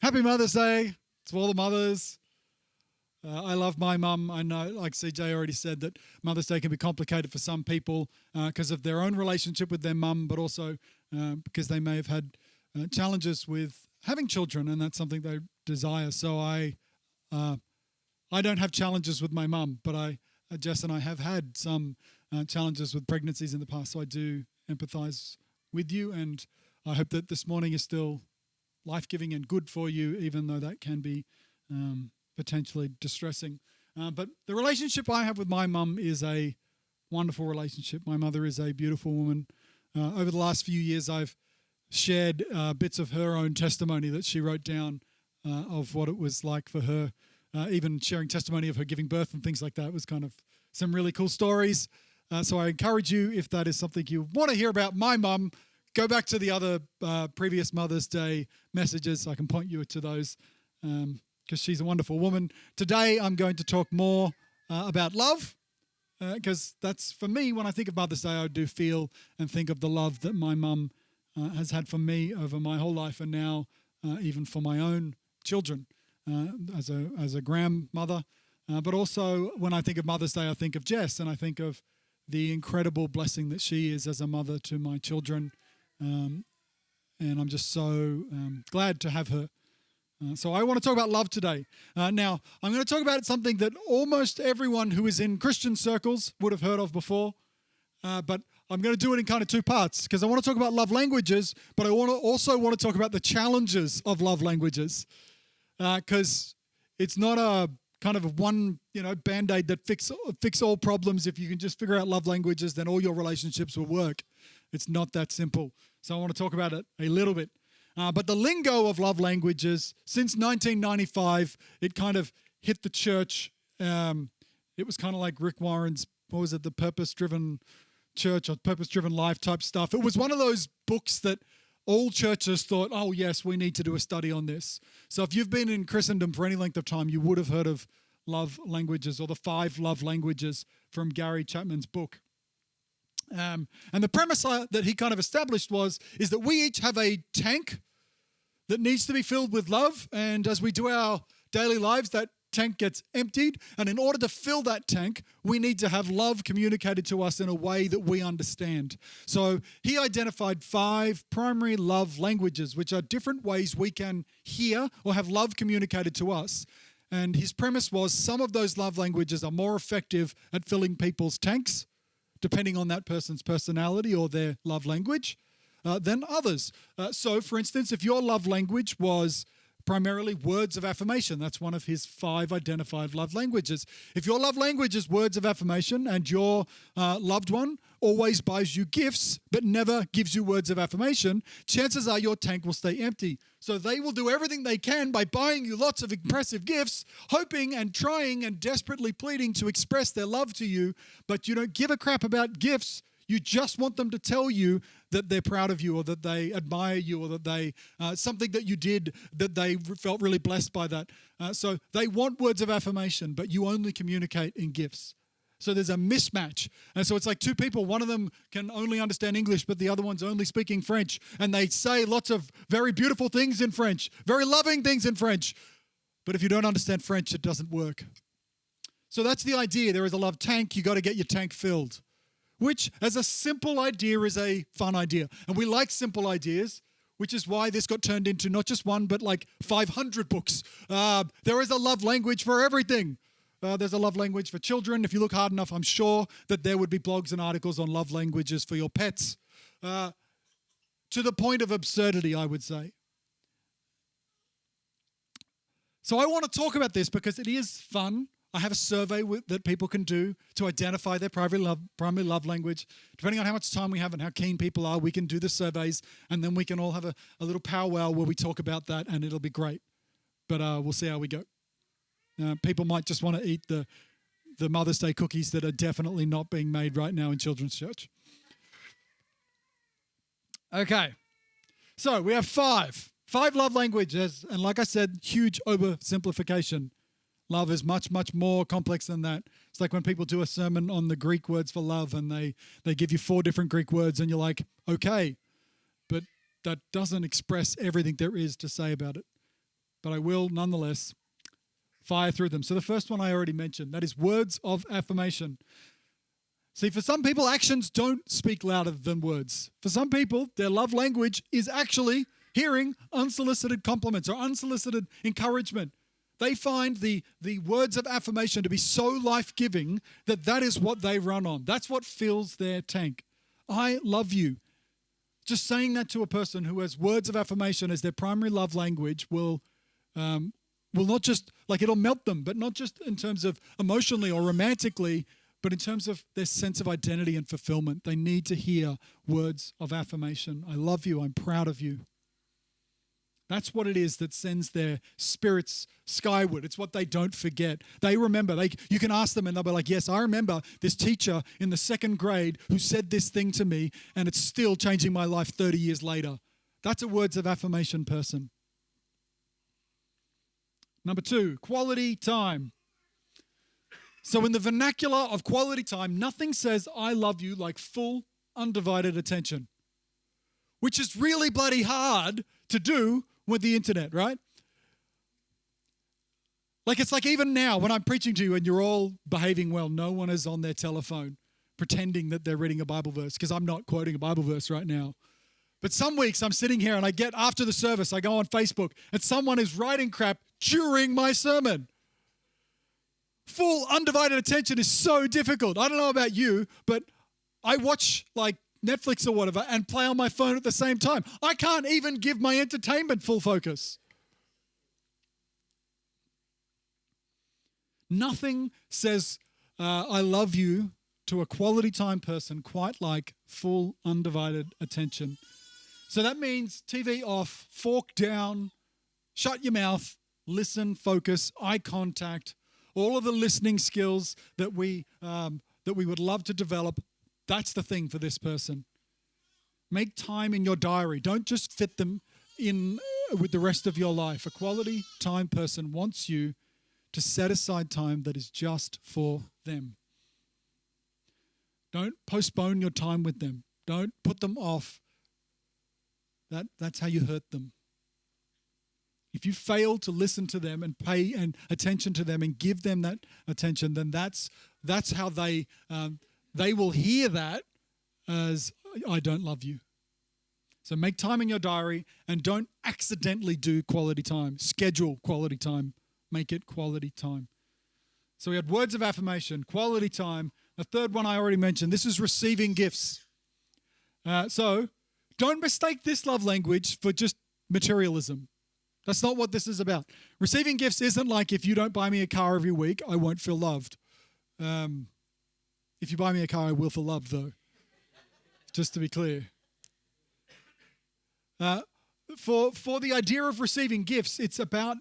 Happy Mother's Day to all the mothers. I love my mum. I know, like CJ already said, that Mother's Day can be complicated for some people because of their own relationship with their mum, but also because they may have had challenges with having children, and that's something they desire. So I don't have challenges with my mum, but Jess and I have had some challenges with pregnancies in the past. So I do empathise with you, and I hope that this morning is still life-giving and good for you, even though that can be potentially distressing. But the relationship I have with my mum is a wonderful relationship. My mother is a beautiful woman. Over the last few years, I've shared bits of her own testimony that she wrote down of what it was like for her, even sharing testimony of her giving birth and things like that. It was kind of some really cool stories. So I encourage you, if that is something you want to hear about my mum, go back to the other previous Mother's Day messages. I can point you to those because she's a wonderful woman. Today, I'm going to talk more about love because that's, for me, when I think of Mother's Day, I do feel and think of the love that my mum has had for me over my whole life, and now even for my own children as a grandmother. But also, when I think of Mother's Day, I think of Jess, and I think of the incredible blessing that she is as a mother to my children. And I'm just so glad to have her. So I want to talk about love today. Now, I'm going to talk about something that almost everyone who is in Christian circles would have heard of before, but I'm going to do it in kind of two parts because I want to talk about love languages, but I also want to talk about the challenges of love languages because it's not a kind of one, Band-Aid that fix all problems. If you can just figure out love languages, then all your relationships will work. It's not that simple. So I want to talk about it a little bit. But the lingo of love languages, since 1995, it kind of hit the church. It was kind of like Rick Warren's, the Purpose-Driven Church or Purpose-Driven Life type stuff. It was one of those books that all churches thought, oh, yes, we need to do a study on this. So if you've been in Christendom for any length of time, you would have heard of love languages or the 5 love languages from Gary Chapman's book. And the premise that he kind of established is that we each have a tank that needs to be filled with love. And as we do our daily lives, that tank gets emptied. And in order to fill that tank, we need to have love communicated to us in a way that we understand. So he identified 5 primary love languages, which are different ways we can hear or have love communicated to us. And his premise was some of those love languages are more effective at filling people's tanks, depending on that person's personality or their love language, than others. So, for instance, if your love language was primarily words of affirmation, that's one of his 5 identified love languages. If your love language is words of affirmation and your loved one always buys you gifts but never gives you words of affirmation, chances are your tank will stay empty. So they will do everything they can by buying you lots of impressive gifts, hoping and trying and desperately pleading to express their love to you, but you don't give a crap about gifts. You just want them to tell you that they're proud of you or that they admire you or that they something that you did that they felt really blessed by that. So they want words of affirmation, but you only communicate in gifts. So there's a mismatch. And so it's like 2 people. One of them can only understand English, but the other one's only speaking French. And they say lots of very beautiful things in French, very loving things in French. But if you don't understand French, it doesn't work. So that's the idea. There is a love tank. You got to get your tank filled, which as a simple idea is a fun idea. And we like simple ideas, which is why this got turned into not just one, but like 500 books. There is a love language for everything. There's a love language for children. If you look hard enough, I'm sure that there would be blogs and articles on love languages for your pets. To the point of absurdity, I would say. So I want to talk about this because it is fun. I have a survey that people can do to identify their primary love language. Depending on how much time we have and how keen people are, we can do the surveys, and then we can all have a little powwow where we talk about that, and it'll be great. But we'll see how we go. People might just want to eat the Mother's Day cookies that are definitely not being made right now in Children's Church. Okay, so we have 5 love languages, and like I said, huge oversimplification. Love is much, much more complex than that. It's like when people do a sermon on the Greek words for love and they give you 4 different Greek words and you're like, okay, but that doesn't express everything there is to say about it. but I will nonetheless fire through them. So the first one I already mentioned, that is words of affirmation. See, for some people, actions don't speak louder than words. For some people, their love language is actually hearing unsolicited compliments or unsolicited encouragement. They find the words of affirmation to be so life-giving that is what they run on. That's what fills their tank. I love you. Just saying that to a person who has words of affirmation as their primary love language will not just, like, it'll melt them, but not just in terms of emotionally or romantically, but in terms of their sense of identity and fulfillment. They need to hear words of affirmation. I love you. I'm proud of you. That's what it is that sends their spirits skyward. It's what they don't forget. They remember. You can ask them and they'll be like, yes, I remember this teacher in the second grade who said this thing to me and it's still changing my life 30 years later. That's a words of affirmation person. Number 2, quality time. So in the vernacular of quality time, nothing says I love you like full, undivided attention, which is really bloody hard to do with the internet, right? Like, it's like even now when I'm preaching to you and you're all behaving well, no one is on their telephone pretending that they're reading a Bible verse, because I'm not quoting a Bible verse right now. But some weeks I'm sitting here and I get after the service, I go on Facebook and someone is writing crap during my sermon. Full undivided attention is so difficult. I don't know about you, but I watch like Netflix or whatever and play on my phone at the same time. I can't even give my entertainment full focus. Nothing says I love you to a quality time person quite like full undivided attention. So that means TV off, fork down, shut your mouth, listen, focus, eye contact, all of the listening skills that we would love to develop. That's the thing for this person. Make time in your diary. Don't just fit them in with the rest of your life. A quality time person wants you to set aside time that is just for them. Don't postpone your time with them. Don't put them off. That's how you hurt them. If you fail to listen to them and pay attention to them and give them that attention, then that's how they will hear that as I don't love you. So make time in your diary and don't accidentally do quality time. Schedule quality time. Make it quality time. So we had words of affirmation, quality time. The third one I already mentioned. This is receiving gifts. So don't mistake this love language for just materialism. That's not what this is about. Receiving gifts isn't like if you don't buy me a car every week, I won't feel loved. If you buy me a car, I will feel loved, though. Just to be clear. For the idea of receiving gifts, it's about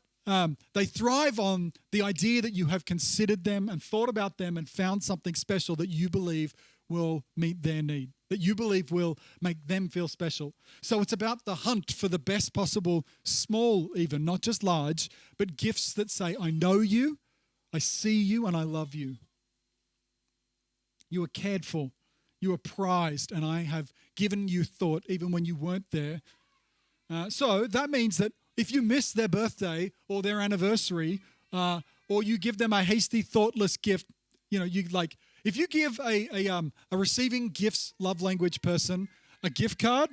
they thrive on the idea that you have considered them and thought about them and found something special that you believe will meet their need, that you believe will make them feel special. So it's about the hunt for the best possible, small even, not just large, but gifts that say, I know you, I see you, and I love you. You are cared for, you are prized, and I have given you thought even when you weren't there. So that means that if you miss their birthday or their anniversary, or you give them a hasty, thoughtless gift, if you give a receiving gifts love language person a gift card,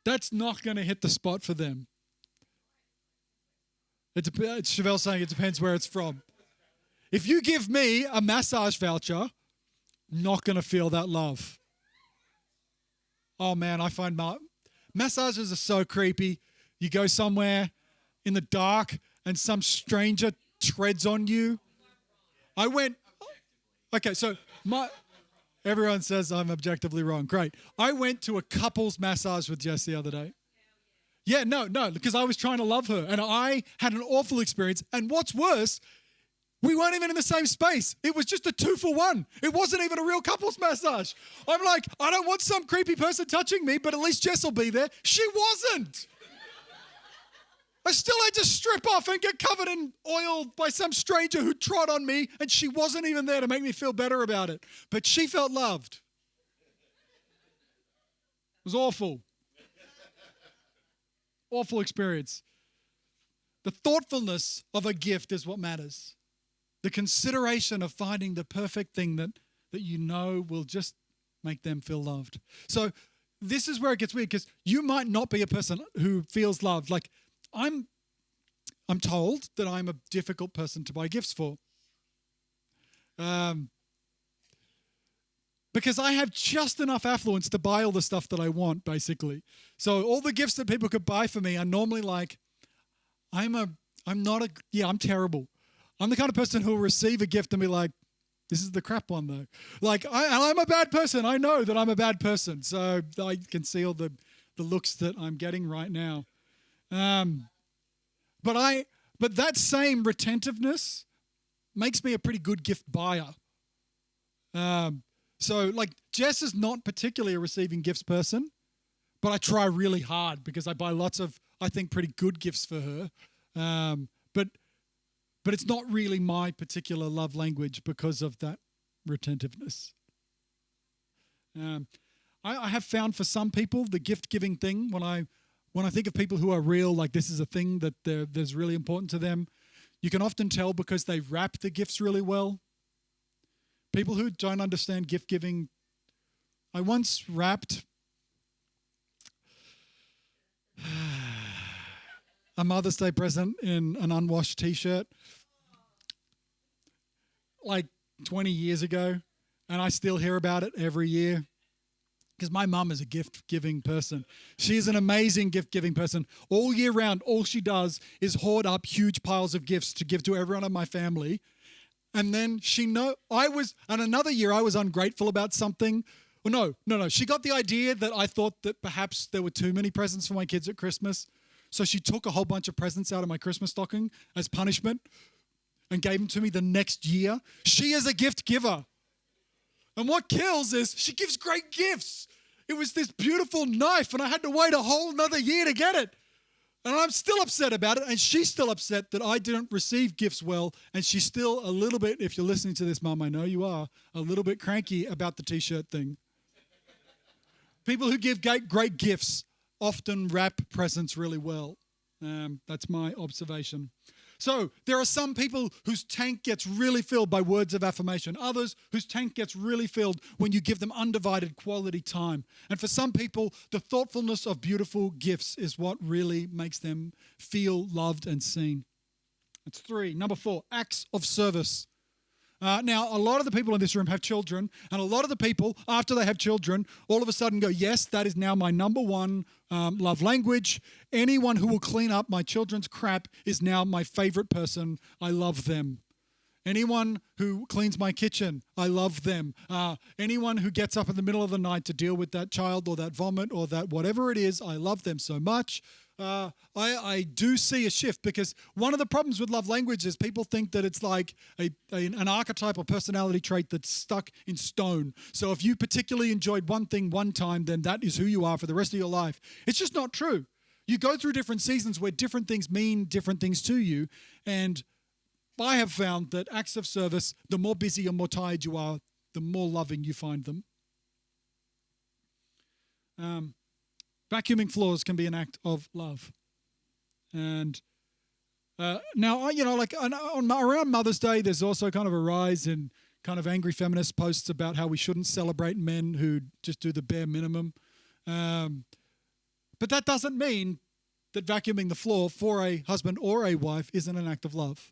that's not going to hit the spot for them. Chevelle's saying it depends where it's from. If you give me a massage voucher, not going to feel that love. Oh man, I find massages are so creepy. You go somewhere in the dark and some stranger treads on you. Everyone says I'm objectively wrong. Great. I went to a couples massage with Jess the other day. Yeah, no, because I was trying to love her and I had an awful experience. And what's worse, we weren't even in the same space. It was just a 2-for-1. It wasn't even a real couples massage. I'm like, I don't want some creepy person touching me, but at least Jess will be there. She wasn't. I still had to strip off and get covered in oil by some stranger who trod on me, and she wasn't even there to make me feel better about it. But she felt loved. It was awful. Awful experience. The thoughtfulness of a gift is what matters. The consideration of finding the perfect thing that you know will just make them feel loved. So this is where it gets weird, because you might not be a person who feels loved. Like I'm told that I'm a difficult person to buy gifts for. Because I have just enough affluence to buy all the stuff that I want, basically. So all the gifts that people could buy for me are normally like, I'm terrible. I'm the kind of person who will receive a gift and be like, this is the crap one though. Like, I'm a bad person. I know that I'm a bad person. So I can see all the looks that I'm getting right now. But that same retentiveness makes me a pretty good gift buyer. So like Jess is not particularly a receiving gifts person, but I try really hard because I buy lots of, I think, pretty good gifts for her. But it's not really my particular love language because of that retentiveness. I have found for some people the gift-giving thing, when I think of people who are real, like this is a thing that there's really important to them, you can often tell because they wrap the gifts really well. People who don't understand gift-giving, I once wrapped a Mother's Day present in an unwashed T-shirt like 20 years ago, and I still hear about it every year because my mum is a gift-giving person. She is an amazing gift-giving person. All year round, all she does is hoard up huge piles of gifts to give to everyone in my family. And then another year I was ungrateful about something. Well, no. She got the idea that I thought that perhaps there were too many presents for my kids at Christmas. So she took a whole bunch of presents out of my Christmas stocking as punishment and gave them to me the next year. She is a gift giver. And what kills is she gives great gifts. It was this beautiful knife and I had to wait a whole another year to get it. And I'm still upset about it, and she's still upset that I didn't receive gifts well, and she's still a little bit, if you're listening to this, Mum, I know you are, a little bit cranky about the T-shirt thing. People who give great gifts often wrap presents really well. That's my observation. So there are some people whose tank gets really filled by words of affirmation. Others whose tank gets really filled when you give them undivided quality time. And for some people, the thoughtfulness of beautiful gifts is what really makes them feel loved and seen. That's 3. Number 4, acts of service. Now, a lot of the people in this room have children, and a lot of the people, after they have children, all of a sudden go, yes, that is now my number one love language. Anyone who will clean up my children's crap is now my favorite person. I love them. Anyone who cleans my kitchen, I love them. Anyone who gets up in the middle of the night to deal with that child or that vomit or that whatever it is, I love them so much. I do see a shift, because one of the problems with love language is people think that it's like an archetype or personality trait that's stuck in stone. So if you particularly enjoyed one thing one time, then that is who you are for the rest of your life. It's just not true. You go through different seasons where different things mean different things to you, and I have found that acts of service, the more busy and more tired you are, the more loving you find them. Vacuuming floors can be an act of love. And now, around Mother's Day, there's also kind of a rise in kind of angry feminist posts about how we shouldn't celebrate men who just do the bare minimum. But that doesn't mean that vacuuming the floor for a husband or a wife isn't an act of love.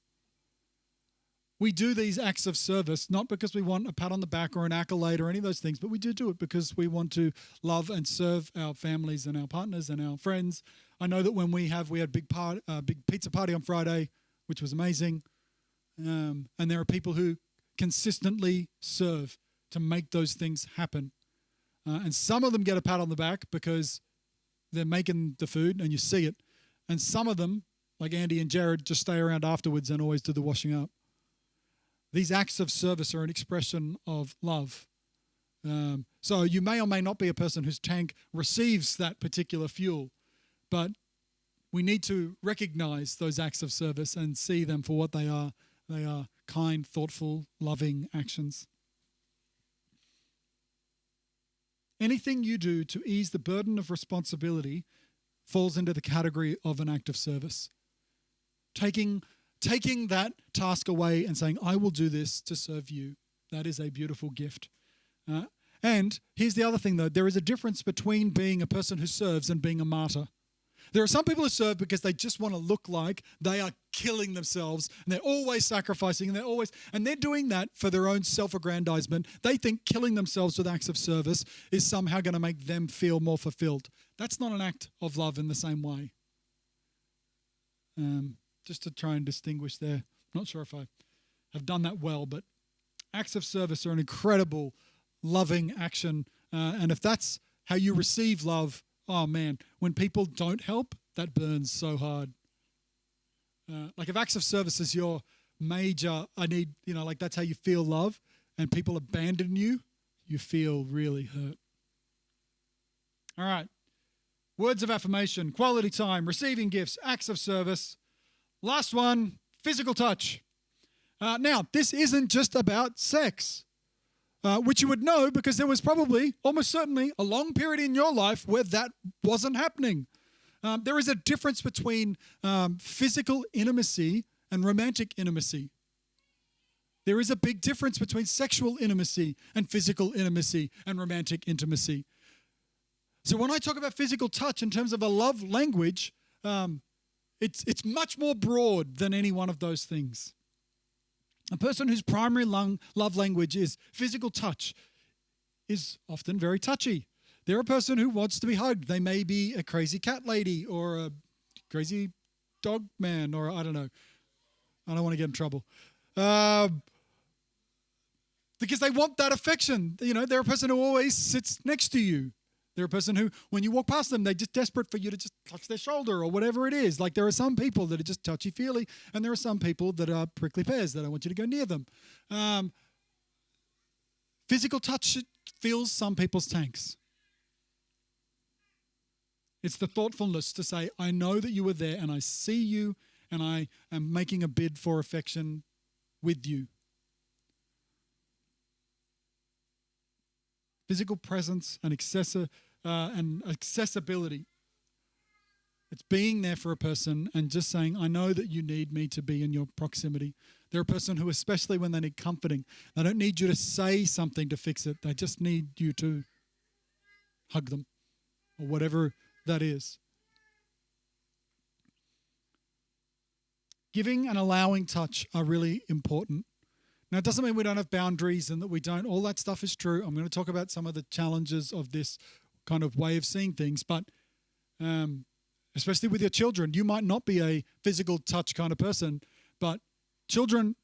We do these acts of service not because we want a pat on the back or an accolade or any of those things, but we do it because we want to love and serve our families and our partners and our friends. I know that when we had big pizza party on Friday, which was amazing, and there are people who consistently serve to make those things happen. And some of them get a pat on the back because they're making the food and you see it. And some of them, like Andy and Jared, just stay around afterwards and always do the washing up. These acts of service are an expression of love. So you may or may not be a person whose tank receives that particular fuel, but we need to recognize those acts of service and see them for what they are. They are kind, thoughtful, loving actions. Anything you do to ease the burden of responsibility falls into the category of an act of service. taking that task away and saying, I will do this to serve you. That is a beautiful gift. And here's the other thing, though. There is a difference between being a person who serves and being a martyr. There are some people who serve because they just want to look like they are killing themselves, and they're always sacrificing, and they're doing that for their own self-aggrandizement. They think killing themselves with acts of service is somehow going to make them feel more fulfilled. That's not an act of love in the same way. Just to try and distinguish there. Not sure if I have done that well, but acts of service are an incredible, loving action. And if that's how you receive love, oh man, when people don't help, that burns so hard. Like if acts of service is your major, that's how you feel love, and people abandon you, you feel really hurt. All right. Words of affirmation, quality time, receiving gifts, acts of service. Last one, physical touch. Now, this isn't just about sex, which you would know because there was probably, almost certainly, a long period in your life where that wasn't happening. There is a difference between physical intimacy and romantic intimacy. There is a big difference between sexual intimacy and physical intimacy and romantic intimacy. So when I talk about physical touch in terms of a love language, it's much more broad than any one of those things. A person whose primary love language is physical touch is often very touchy. They're a person who wants to be hugged. They may be a crazy cat lady or a crazy dog man, or I don't know. I don't want to get in trouble. Because they want that affection. They're a person who always sits next to you. They're a person who, when you walk past them, they're just desperate for you to just touch their shoulder or whatever it is. Like there are some people that are just touchy-feely, and there are some people that are prickly pears that I want you to go near them. Physical touch fills some people's tanks. It's the thoughtfulness to say, I know that you are there and I see you and I am making a bid for affection with you. Physical presence and accessibility. It's being there for a person and just saying, I know that you need me to be in your proximity. They're a person who, especially when they need comforting, they don't need you to say something to fix it. They just need you to hug them or whatever that is. Giving and allowing touch are really important. Now, it doesn't mean we don't have boundaries and that we don't. All that stuff is true. I'm going to talk about some of the challenges of this kind of way of seeing things. But especially with your children, you might not be a physical touch kind of person, but children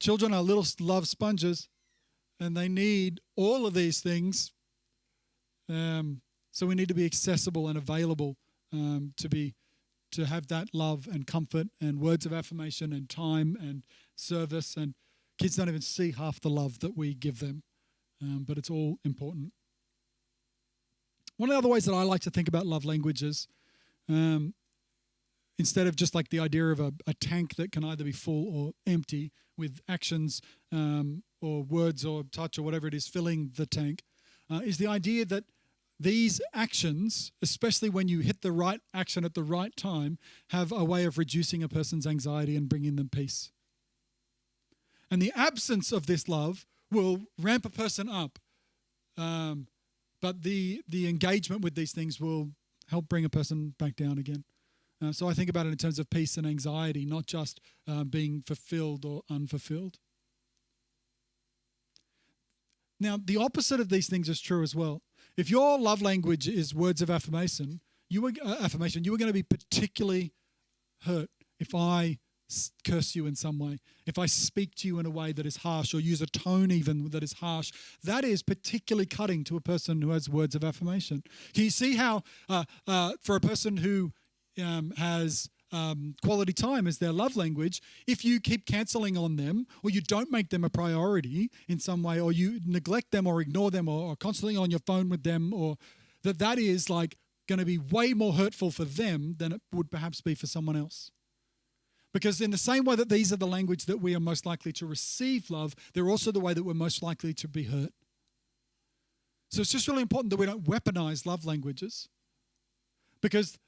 are little love sponges, and they need all of these things. So we need to be accessible and available to have that love and comfort and words of affirmation and time and service. And kids don't even see half the love that we give them, but it's all important. One of the other ways that I like to think about love languages, instead of just like the idea of a tank that can either be full or empty with actions or words or touch or whatever it is filling the tank, is the idea that these actions, especially when you hit the right action at the right time, have a way of reducing a person's anxiety and bringing them peace. And the absence of this love will ramp a person up. But the engagement with these things will help bring a person back down again. So I think about it in terms of peace and anxiety, not just being fulfilled or unfulfilled. Now, the opposite of these things is true as well. If your love language is words of affirmation, you are going to be particularly hurt if I curse you in some way, if I speak to you in a way that is harsh or use a tone even that is harsh. That is particularly cutting to a person who has words of affirmation. Can you see how for a person who has quality time as their love language, if you keep cancelling on them or you don't make them a priority in some way, or you neglect them or ignore them or constantly on your phone with them, or that is like going to be way more hurtful for them than it would perhaps be for someone else. Because in the same way that these are the language that we are most likely to receive love, they're also the way that we're most likely to be hurt. So it's just really important that we don't weaponize love languages. Because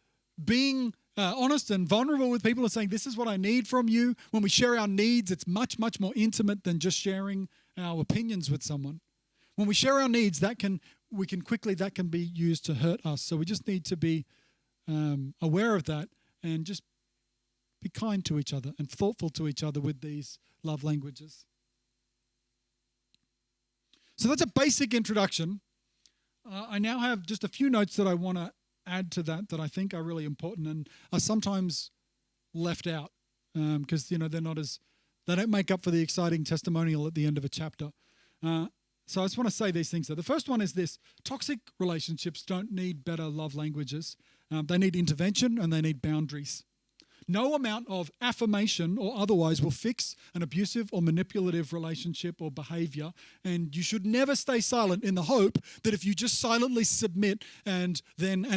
being honest and vulnerable with people and saying, this is what I need from you. When we share our needs, it's much, much more intimate than just sharing our opinions with someone. When we share our needs, that can be used to hurt us. So we just need to be aware of that and just be kind to each other and thoughtful to each other with these love languages. So that's a basic introduction. I now have just a few notes that I want to add to that I think are really important and are sometimes left out because they don't make up for the exciting testimonial at the end of a chapter. So I just want to say these things. So the first one is this: toxic relationships don't need better love languages. They need intervention and they need boundaries. No amount of affirmation or otherwise will fix an abusive or manipulative relationship or behavior. And you should never stay silent in the hope that if you just silently submit and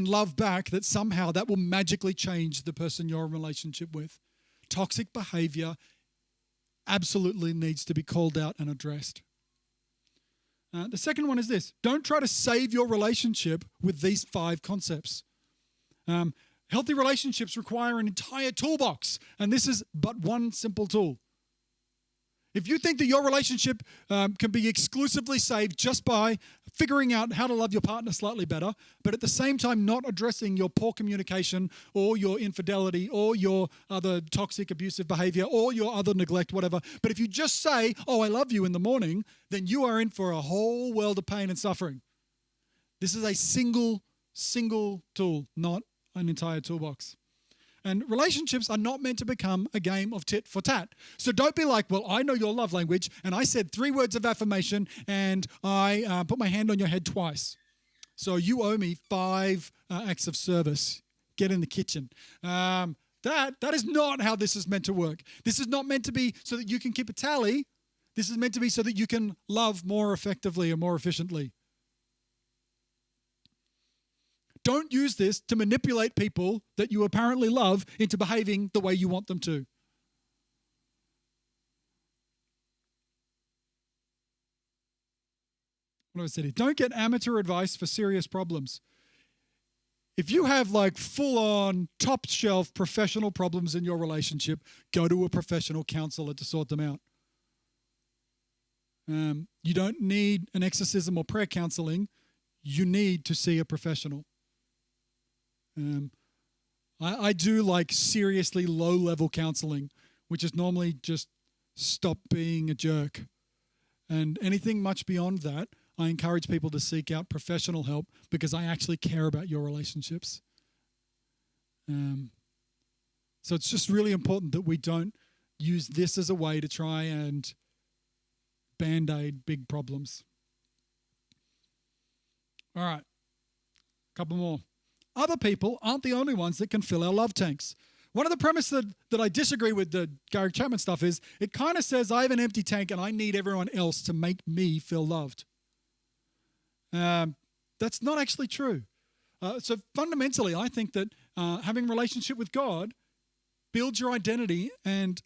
love back, that somehow that will magically change the person you're in relationship with. Toxic behavior absolutely needs to be called out and addressed. The second one is this: don't try to save your relationship with these 5 concepts. Healthy relationships require an entire toolbox, and this is but one simple tool. If you think that your relationship can be exclusively saved just by figuring out how to love your partner slightly better, but at the same time not addressing your poor communication or your infidelity or your other toxic abusive behavior or your other neglect, whatever, but if you just say, oh, I love you in the morning, then you are in for a whole world of pain and suffering. This is a single tool, not an entire toolbox. And relationships are not meant to become a game of tit for tat. So don't be like, well, I know your love language, and I said 3 words of affirmation, and I put my hand on your head twice. So you owe me 5 acts of service. Get in the kitchen. That is not how this is meant to work. This is not meant to be so that you can keep a tally. This is meant to be so that you can love more effectively and more efficiently. Don't use this to manipulate people that you apparently love into behaving the way you want them to. What do I say here? Don't get amateur advice for serious problems. If you have like full-on, top-shelf professional problems in your relationship, go to a professional counselor to sort them out. You don't need an exorcism or prayer counseling. You need to see a professional. I do like seriously low-level counseling, which is normally just stop being a jerk. And anything much beyond that, I encourage people to seek out professional help because I actually care about your relationships. So it's just really important that we don't use this as a way to try and band-aid big problems. All right, a couple more. Other people aren't the only ones that can fill our love tanks. One of the premises that I disagree with the Gary Chapman stuff is it kind of says I have an empty tank and I need everyone else to make me feel loved. That's not actually true. So fundamentally, I think that having a relationship with God builds your identity and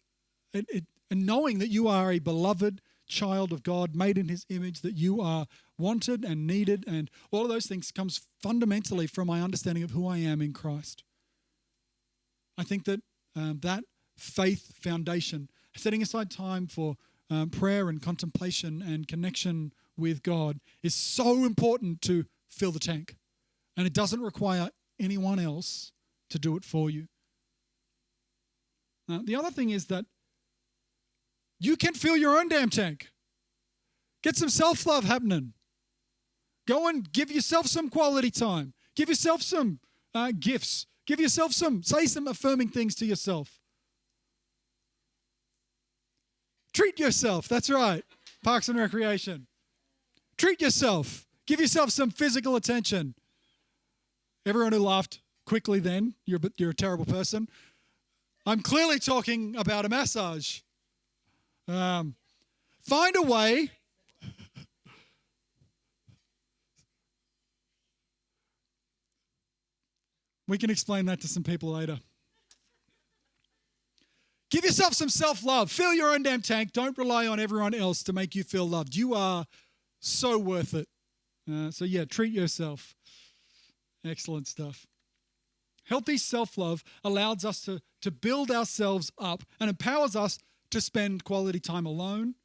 knowing that you are a beloved child of God, made in his image, that you are wanted and needed, and all of those things comes fundamentally from my understanding of who I am in Christ. I think that that faith foundation, setting aside time for prayer and contemplation and connection with God, is so important to fill the tank. And it doesn't require anyone else to do it for you. The other thing is that you can fill your own damn tank. Get some self-love happening. Go and give yourself some quality time. Give yourself some gifts. Give yourself say some affirming things to yourself. Treat yourself. That's right. Parks and Recreation. Treat yourself. Give yourself some physical attention. Everyone who laughed quickly then, you're a terrible person. I'm clearly talking about a massage. Find a way. We can explain that to some people later. Give yourself some self-love. Fill your own damn tank. Don't rely on everyone else to make you feel loved. You are so worth it. So treat yourself. Excellent stuff. Healthy self-love allows us to build ourselves up and empowers us to spend quality time alone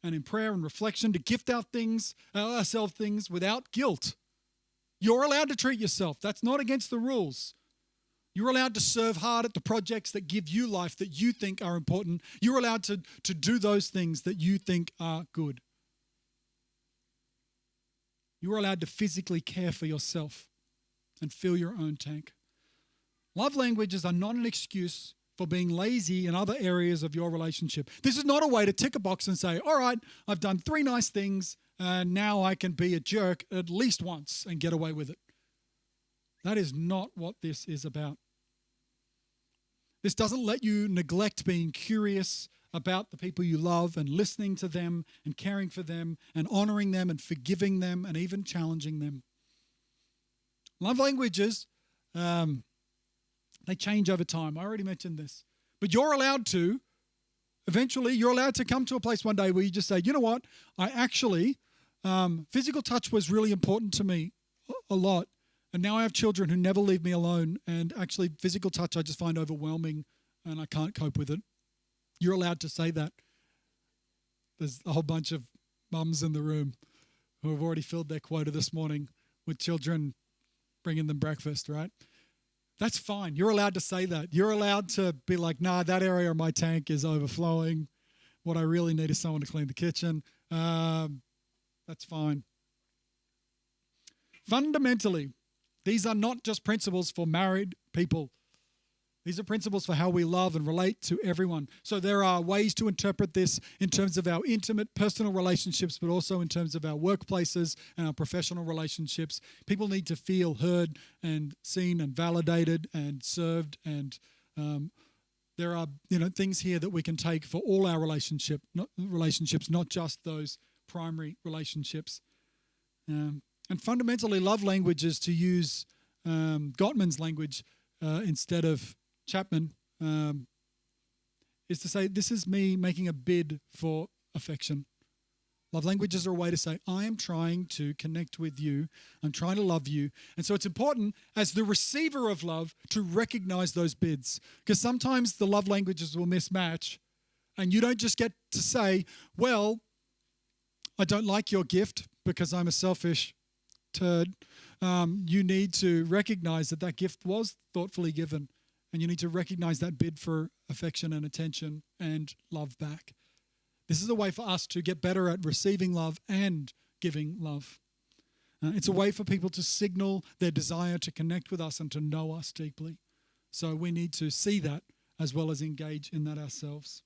and in prayer and reflection, to gift ourselves things without guilt. You're allowed to treat yourself. That's not against the rules. You're allowed to serve hard at the projects that give you life that you think are important. You're allowed to do those things that you think are good. You're allowed to physically care for yourself and fill your own tank. Love languages are not an excuse for being lazy in other areas of your relationship. This is not a way to tick a box and say, all right, I've done 3 nice things, and now I can be a jerk at least once and get away with it. That is not what this is about. This doesn't let you neglect being curious about the people you love and listening to them and caring for them and honoring them and forgiving them and even challenging them. Love languages, they change over time. I already mentioned this. But you're allowed to come to a place one day where you just say, you know what, I actually, physical touch was really important to me a lot. And now I have children who never leave me alone. And actually physical touch I just find overwhelming and I can't cope with it. You're allowed to say that. There's a whole bunch of mums in the room who have already filled their quota this morning with children bringing them breakfast, right? That's fine. You're allowed to say that. You're allowed to be like, nah, that area of my tank is overflowing. What I really need is someone to clean the kitchen. That's fine. Fundamentally, these are not just principles for married people. These are principles for how we love and relate to everyone. So there are ways to interpret this in terms of our intimate personal relationships, but also in terms of our workplaces and our professional relationships. People need to feel heard and seen and validated and served. And there are things here that we can take for all our relationships, not just those primary relationships. And fundamentally, love language is to use Gottman's language instead of Chapman, is to say, this is me making a bid for affection. Love languages are a way to say, I am trying to connect with you. I'm trying to love you. And so it's important as the receiver of love to recognize those bids, because sometimes the love languages will mismatch and you don't just get to say, well, I don't like your gift because I'm a selfish turd. You need to recognize that gift was thoughtfully given, and you need to recognize that bid for affection and attention and love back. This is a way for us to get better at receiving love and giving love. It's a way for people to signal their desire to connect with us and to know us deeply. So we need to see that as well as engage in that ourselves.